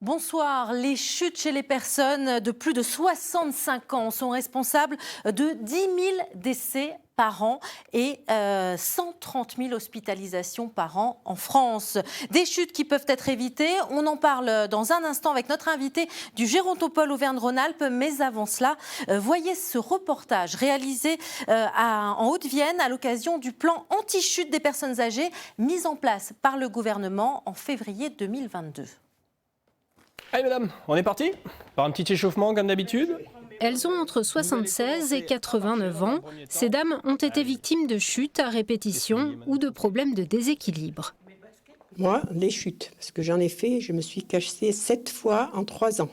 Bonsoir. Les chutes chez les personnes de plus de 65 ans sont responsables de 10 000 décès par an et 130 000 hospitalisations par an en France. Des chutes qui peuvent être évitées. On en parle dans un instant avec notre invité du Gérontopole Auvergne-Rhône-Alpes. Mais avant cela, voyez ce reportage réalisé en Haute-Vienne à l'occasion du plan anti-chute des personnes âgées mis en place par le gouvernement en février 2022. Allez mesdames, on est parti? Par un petit échauffement comme d'habitude. Elles ont entre 76 et 89 ans. Ces dames ont été victimes de chutes à répétition ou de problèmes de déséquilibre. Moi, les chutes, parce que j'en ai fait, je me suis cassée 7 fois en 3 ans.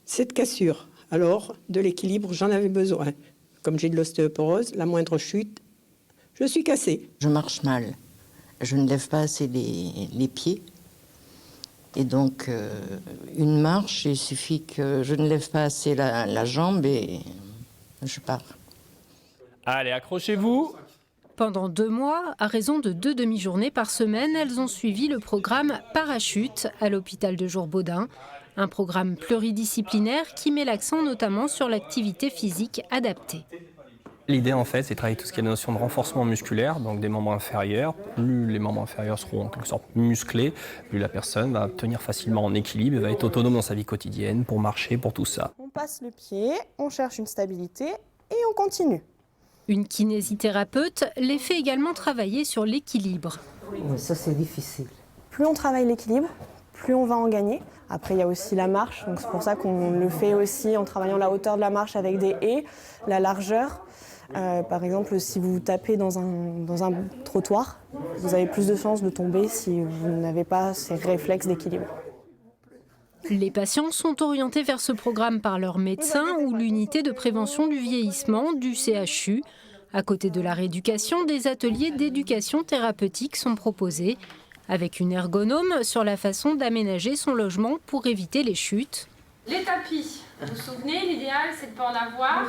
7 cassures. Alors, de l'équilibre, j'en avais besoin. Comme j'ai de l'ostéoporose, la moindre chute, je suis cassée. Je marche mal. Je ne lève pas assez les pieds. Et donc, une marche, il suffit que je ne lève pas assez la jambe et je pars. Allez, accrochez-vous. Pendant 2 mois, à raison de 2 demi-journées par semaine, elles ont suivi le programme Parachute à l'hôpital de Jour-Baudin. Un programme pluridisciplinaire qui met l'accent notamment sur l'activité physique adaptée. L'idée, en fait, c'est de travailler tout ce qui est la notion de renforcement musculaire, donc des membres inférieurs. Plus les membres inférieurs seront en quelque sorte musclés, plus la personne va tenir facilement en équilibre et va être autonome dans sa vie quotidienne pour marcher, pour tout ça. On passe le pied, on cherche une stabilité et on continue. Une kinésithérapeute les fait également travailler sur l'équilibre. Oui, ça c'est difficile. Plus on travaille l'équilibre, plus on va en gagner. Après, il y a aussi la marche, donc c'est pour ça qu'on le fait aussi en travaillant la hauteur de la marche avec des haies, la largeur. Par exemple, si vous tapez dans un trottoir, vous avez plus de chances de tomber si vous n'avez pas ces réflexes d'équilibre. Les patients sont orientés vers ce programme par leur médecin ou l'unité de prévention du vieillissement du CHU. À côté de la rééducation, des ateliers d'éducation thérapeutique sont proposés, avec une ergonome sur la façon d'aménager son logement pour éviter les chutes. Les tapis, vous vous souvenez, l'idéal c'est de ne pas en avoir.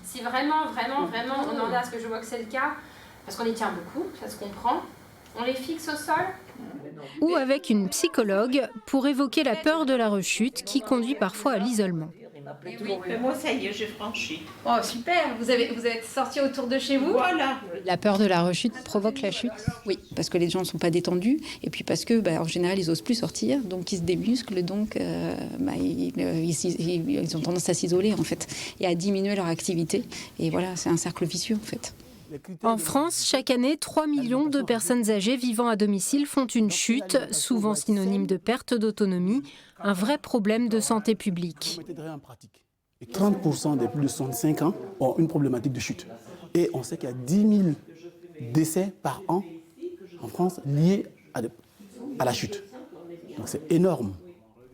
Si vraiment on en a, parce que je vois que c'est le cas, parce qu'on y tient beaucoup, ça se comprend, on les fixe au sol. Ou avec une psychologue pour évoquer la peur de la rechute qui conduit parfois à l'isolement. Oui, moi ça y est, j'ai franchi. Oh super, vous êtes sortis autour de chez vous? Voilà. La peur de la rechute provoque la chute, oui, parce que les gens ne sont pas détendus, et puis parce que, en général, ils n'osent plus sortir, donc ils se démusclent, donc ils ont tendance à s'isoler, en fait, et à diminuer leur activité, et voilà, c'est un cercle vicieux, en fait. En France, chaque année, 3 millions de personnes âgées vivant à domicile font une chute, souvent synonyme de perte d'autonomie, un vrai problème de santé publique. 30% des plus de 65 ans ont une problématique de chute. Et on sait qu'il y a 10 000 décès par an en France liés à la chute. Donc c'est énorme.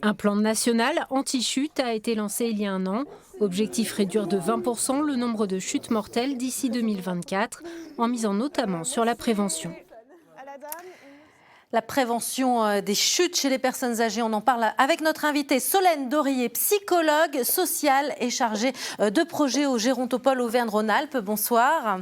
Un plan national anti-chute a été lancé il y a 1 an. Objectif réduire de 20% le nombre de chutes mortelles d'ici 2024, en misant notamment sur la prévention. La prévention des chutes chez les personnes âgées, on en parle avec notre invitée Solène Dorier, psychologue sociale et chargée de projet au Gérontopole Auvergne-Rhône-Alpes. Bonsoir.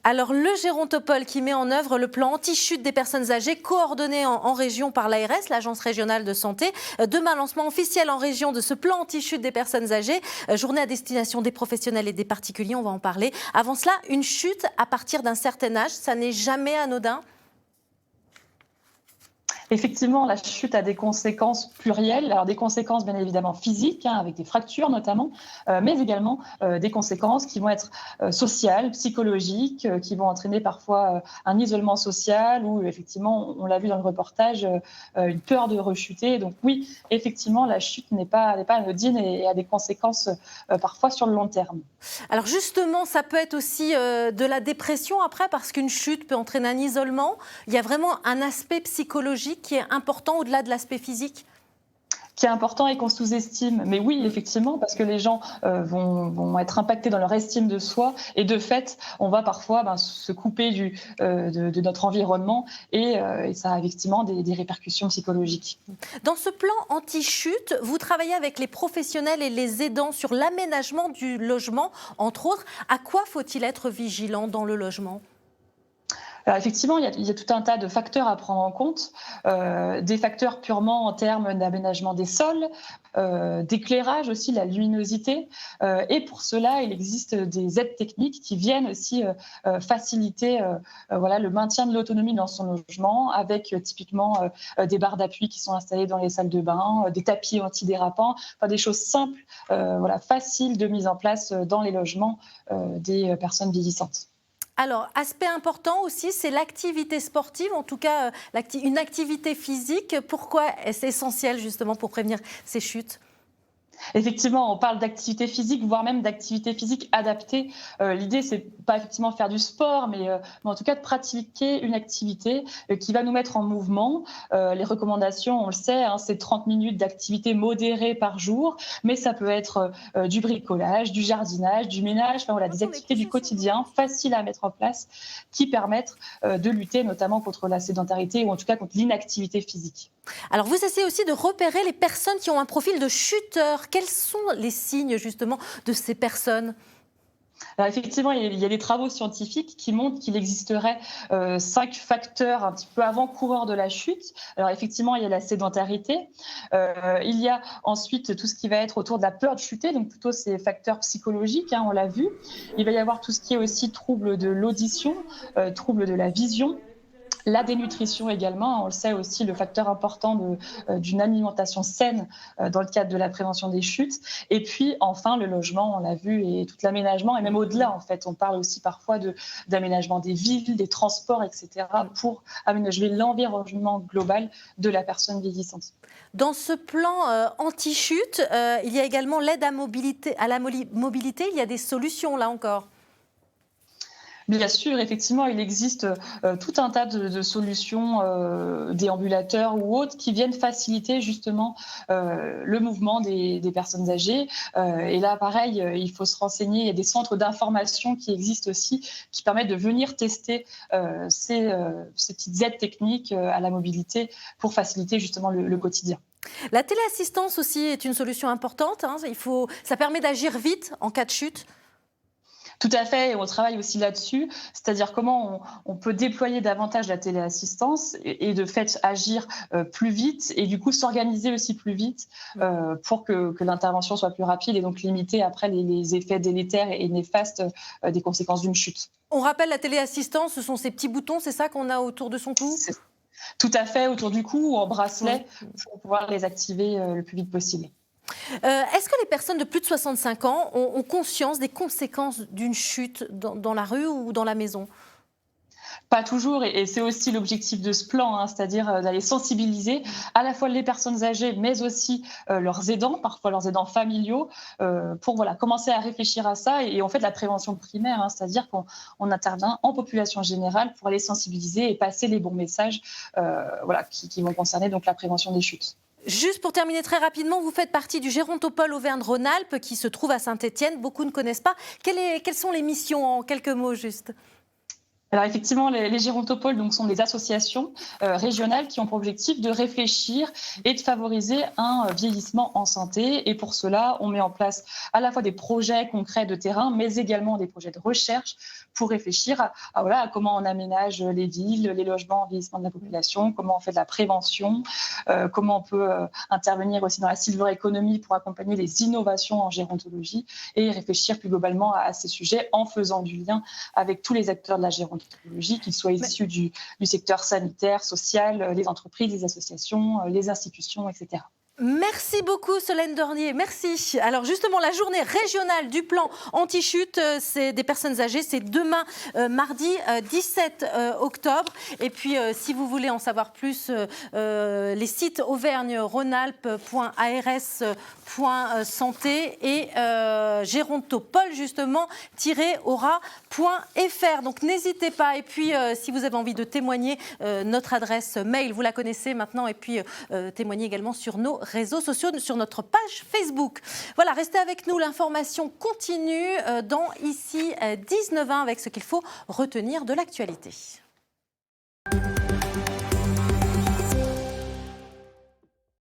Alors, le Gérontopole qui met en œuvre le plan anti-chute des personnes âgées coordonné en région par l'ARS, l'Agence régionale de santé. Demain, lancement officiel en région de ce plan anti-chute des personnes âgées. Journée à destination des professionnels et des particuliers, on va en parler. Avant cela, une chute à partir d'un certain âge, ça n'est jamais anodin? Effectivement, la chute a des conséquences plurielles, alors des conséquences bien évidemment physiques, avec des fractures notamment, mais également des conséquences qui vont être sociales, psychologiques, qui vont entraîner parfois un isolement social ou effectivement, on l'a vu dans le reportage, une peur de rechuter. Donc oui, effectivement, la chute n'est pas anodine et a des conséquences parfois sur le long terme. Alors justement, ça peut être aussi de la dépression après, parce qu'une chute peut entraîner un isolement. Il y a vraiment un aspect psychologique qui est important au-delà de l'aspect physique? Qui est important et qu'on sous-estime. Mais oui, effectivement, parce que les gens vont être impactés dans leur estime de soi et de fait, on va parfois se couper de notre environnement et ça a effectivement des répercussions psychologiques. Dans ce plan anti-chute, vous travaillez avec les professionnels et les aidants sur l'aménagement du logement, entre autres. À quoi faut-il être vigilant dans le logement ? Alors effectivement, il y a tout un tas de facteurs à prendre en compte, des facteurs purement en termes d'aménagement des sols, d'éclairage aussi, la luminosité. Et pour cela, il existe des aides techniques qui viennent aussi faciliter voilà, le maintien de l'autonomie dans son logement, avec typiquement des barres d'appui qui sont installées dans les salles de bain, des tapis antidérapants, enfin, des choses simples, voilà, faciles de mise en place dans les logements des personnes vieillissantes. Alors, aspect important aussi, c'est l'activité sportive, en tout cas une activité physique. Pourquoi est-ce essentiel justement pour prévenir ces chutes ? Effectivement, on parle d'activité physique, voire même d'activité physique adaptée. L'idée, c'est pas effectivement faire du sport, mais en tout cas de pratiquer une activité qui va nous mettre en mouvement. Les recommandations, on le sait, hein, c'est 30 minutes d'activité modérée par jour, mais ça peut être du bricolage, du jardinage, du ménage, enfin voilà, des activités du quotidien faciles à mettre en place qui permettent de lutter notamment contre la sédentarité ou en tout cas contre l'inactivité physique. Alors, vous essayez aussi de repérer les personnes qui ont un profil de chuteur. Quels sont les signes, justement, de ces personnes ? Alors effectivement, il y a des travaux scientifiques qui montrent qu'il existerait 5 facteurs un petit peu avant-coureurs de la chute. Alors effectivement, il y a la sédentarité. Il y a ensuite tout ce qui va être autour de la peur de chuter, donc plutôt ces facteurs psychologiques, hein, on l'a vu. Il va y avoir tout ce qui est aussi trouble de l'audition, trouble de la vision. La dénutrition également, on le sait aussi, le facteur important d'une alimentation saine dans le cadre de la prévention des chutes. Et puis enfin le logement, on l'a vu, et tout l'aménagement, et même au-delà en fait. On parle aussi parfois d'aménagement des villes, des transports, etc. pour aménager l'environnement global de la personne vieillissante. Dans ce plan anti-chute, il y a également l'aide à la mobilité. Il y a des solutions là encore. Bien sûr, effectivement, il existe tout un tas de solutions déambulateurs ou autres qui viennent faciliter justement le mouvement des personnes âgées. Et là, pareil, il faut se renseigner. Il y a des centres d'information qui existent aussi, qui permettent de venir tester ces petites aides techniques à la mobilité pour faciliter justement le quotidien. La téléassistance aussi est une solution importante. Hein. Ça permet d'agir vite en cas de chute. Tout à fait, et on travaille aussi là-dessus, c'est-à-dire comment on peut déployer davantage la téléassistance et de fait agir plus vite et du coup s'organiser aussi plus vite pour que l'intervention soit plus rapide et donc limiter après les effets délétères et néfastes des conséquences d'une chute. On rappelle la téléassistance, ce sont ces petits boutons, c'est ça qu'on a autour de son cou ? Tout à fait, autour du cou ou en bracelet pour pouvoir les activer le plus vite possible. Est-ce que les personnes de plus de 65 ans ont conscience des conséquences d'une chute dans la rue ou dans la maison ? Pas toujours, et c'est aussi l'objectif de ce plan, hein, c'est-à-dire d'aller sensibiliser à la fois les personnes âgées, mais aussi leurs aidants, parfois leurs aidants familiaux, pour voilà, commencer à réfléchir à ça. Et on fait de la prévention primaire, hein, c'est-à-dire qu'on intervient en population générale pour aller sensibiliser et passer les bons messages voilà, qui vont concerner donc, la prévention des chutes. Juste pour terminer très rapidement, vous faites partie du Gérontopole Auvergne-Rhône-Alpes qui se trouve à Saint-Étienne. Beaucoup ne connaissent pas. Quelles sont les missions en quelques mots juste ? Alors effectivement, les gérontopoles donc, sont des associations régionales qui ont pour objectif de réfléchir et de favoriser un vieillissement en santé. Et pour cela, on met en place à la fois des projets concrets de terrain, mais également des projets de recherche pour réfléchir à comment on aménage les villes, les logements en vieillissement de la population, comment on fait de la prévention, comment on peut intervenir aussi dans la silver economy pour accompagner les innovations en gérontologie et réfléchir plus globalement à ces sujets en faisant du lien avec tous les acteurs de la gérontologie, qu'ils soient issus du secteur sanitaire, social, les entreprises, les associations, les institutions, etc. Merci beaucoup Solène Dornier, merci. Alors justement, la journée régionale du plan anti-chute c'est des personnes âgées, c'est demain, mardi 17 octobre. Et puis, si vous voulez en savoir plus, les sites auvergne-rhône-alpes.ars.santé et gérontopole, justement, -aura.fr. Donc, n'hésitez pas. Et puis, si vous avez envie de témoigner, notre adresse mail, vous la connaissez maintenant. Et puis, témoignez également sur nos réseaux sociaux, sur notre page Facebook. Voilà, restez avec nous, l'information continue dans Ici 19h avec ce qu'il faut retenir de l'actualité.